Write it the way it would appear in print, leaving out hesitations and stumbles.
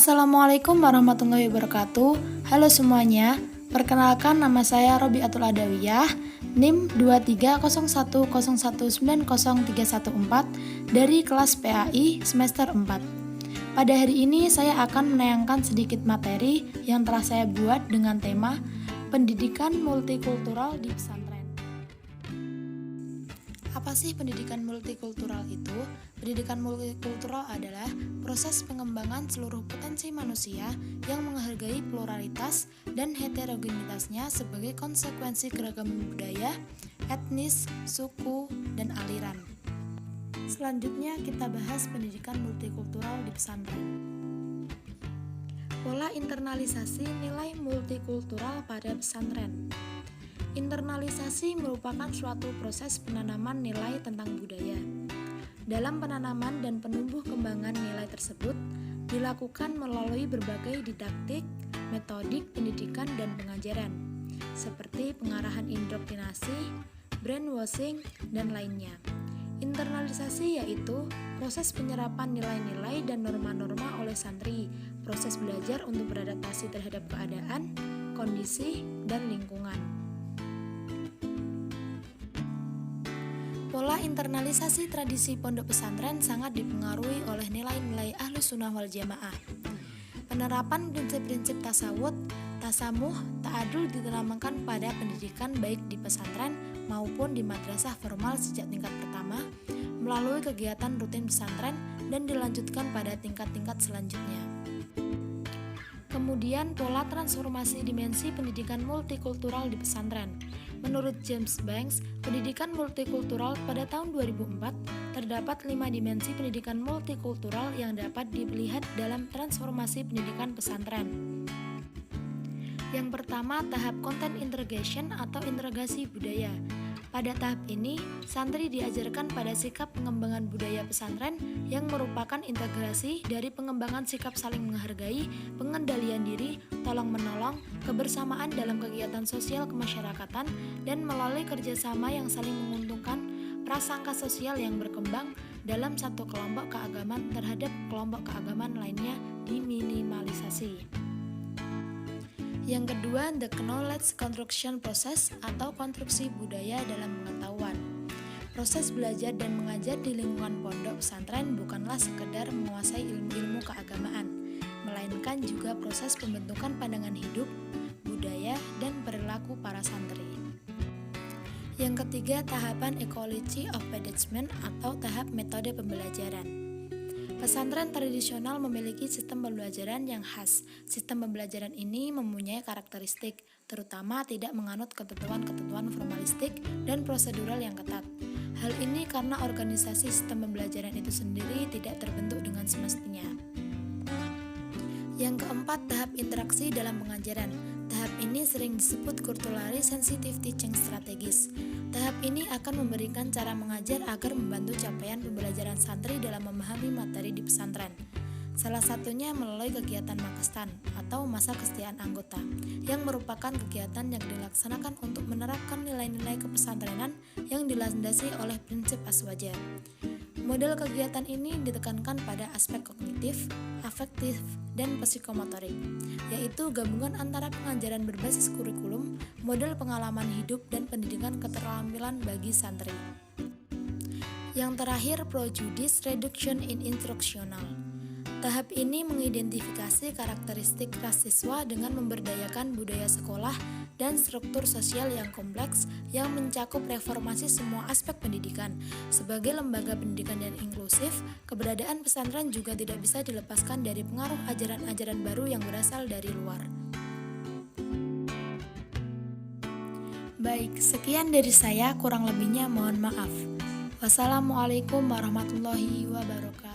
Assalamualaikum warahmatullahi wabarakatuh. Halo semuanya, perkenalkan nama saya Robiatul Adawiyah, NIM 230101903114 dari kelas PAI semester 4. Pada hari ini saya akan menayangkan sedikit materi yang telah saya buat dengan tema Pendidikan Multikultural di Pesantren. Apa sih pendidikan multikultural itu? Pendidikan multikultural adalah proses pengembangan seluruh potensi manusia yang menghargai pluralitas dan heterogenitasnya sebagai konsekuensi keragaman budaya, etnis, suku, dan aliran. Selanjutnya kita bahas pendidikan multikultural di pesantren. Pola internalisasi nilai multikultural pada pesantren. Internalisasi merupakan suatu proses penanaman nilai tentang budaya. Dalam penanaman dan penumbuh kembangan nilai tersebut dilakukan melalui berbagai didaktik, metodik pendidikan dan pengajaran, seperti pengarahan indoktrinasi, brainwashing, dan lainnya. Internalisasi yaitu proses penyerapan nilai-nilai dan norma-norma oleh santri, proses belajar untuk beradaptasi terhadap keadaan, kondisi, dan lingkungan. Pola internalisasi tradisi pondok pesantren sangat dipengaruhi oleh nilai-nilai Ahlus Sunnah wal Jamaah. Penerapan prinsip-prinsip tasawuf, tasamuh, ta'adul ditanamkan pada pendidikan baik di pesantren maupun di madrasah formal sejak tingkat pertama melalui kegiatan rutin pesantren dan dilanjutkan pada tingkat-tingkat selanjutnya. Kemudian pola transformasi dimensi pendidikan multikultural di pesantren. Menurut James Banks, pendidikan multikultural pada tahun 2004 terdapat 5 dimensi pendidikan multikultural yang dapat dilihat dalam transformasi pendidikan pesantren. Yang pertama, tahap content integration atau integrasi budaya. Pada tahap ini, santri diajarkan pada sikap pengembangan budaya pesantren yang merupakan integrasi dari pengembangan sikap saling menghargai, pengendalian diri, tolong-menolong, kebersamaan dalam kegiatan sosial kemasyarakatan, dan melalui kerjasama yang saling menguntungkan, prasangka sosial yang berkembang dalam satu kelompok keagamaan terhadap kelompok keagamaan lainnya diminimalisasi. Yang kedua, the knowledge construction process atau konstruksi budaya dalam pengetahuan. Proses belajar dan mengajar di lingkungan pondok pesantren bukanlah sekedar menguasai ilmu-ilmu keagamaan, melainkan juga proses pembentukan pandangan hidup, budaya, dan perilaku para santri. Yang ketiga, tahapan ecology of management atau tahap metode pembelajaran. Pesantren tradisional memiliki sistem pembelajaran yang khas. Sistem pembelajaran ini mempunyai karakteristik, terutama tidak menganut ketentuan-ketentuan formalistik dan prosedural yang ketat. Hal ini karena organisasi sistem pembelajaran itu sendiri tidak terbentuk dengan semestinya. Yang keempat, tahap interaksi dalam pengajaran. Tahap ini sering disebut culturally sensitive teaching strategies. Tahap ini akan memberikan cara mengajar agar membantu capaian pembelajaran santri dalam memahami materi di pesantren. Salah satunya melalui kegiatan makestan atau masa kesetiaan anggota, yang merupakan kegiatan yang dilaksanakan untuk menerapkan nilai-nilai kepesantrenan yang dilandasi oleh prinsip aswaja. Model kegiatan ini ditekankan pada aspek kognitif, afektif, dan psikomotorik, yaitu gabungan antara pengajaran berbasis kurikulum, model pengalaman hidup, dan pendidikan keterampilan bagi santri. Yang terakhir, Prejudice Reduction in Instructional. Tahap ini mengidentifikasi karakteristik ras siswa dengan memberdayakan budaya sekolah dan struktur sosial yang kompleks yang mencakup reformasi semua aspek pendidikan. Sebagai lembaga pendidikan yang inklusif, keberadaan pesantren juga tidak bisa dilepaskan dari pengaruh ajaran-ajaran baru yang berasal dari luar. Baik, sekian dari saya, kurang lebihnya mohon maaf. Wassalamualaikum warahmatullahi wabarakatuh.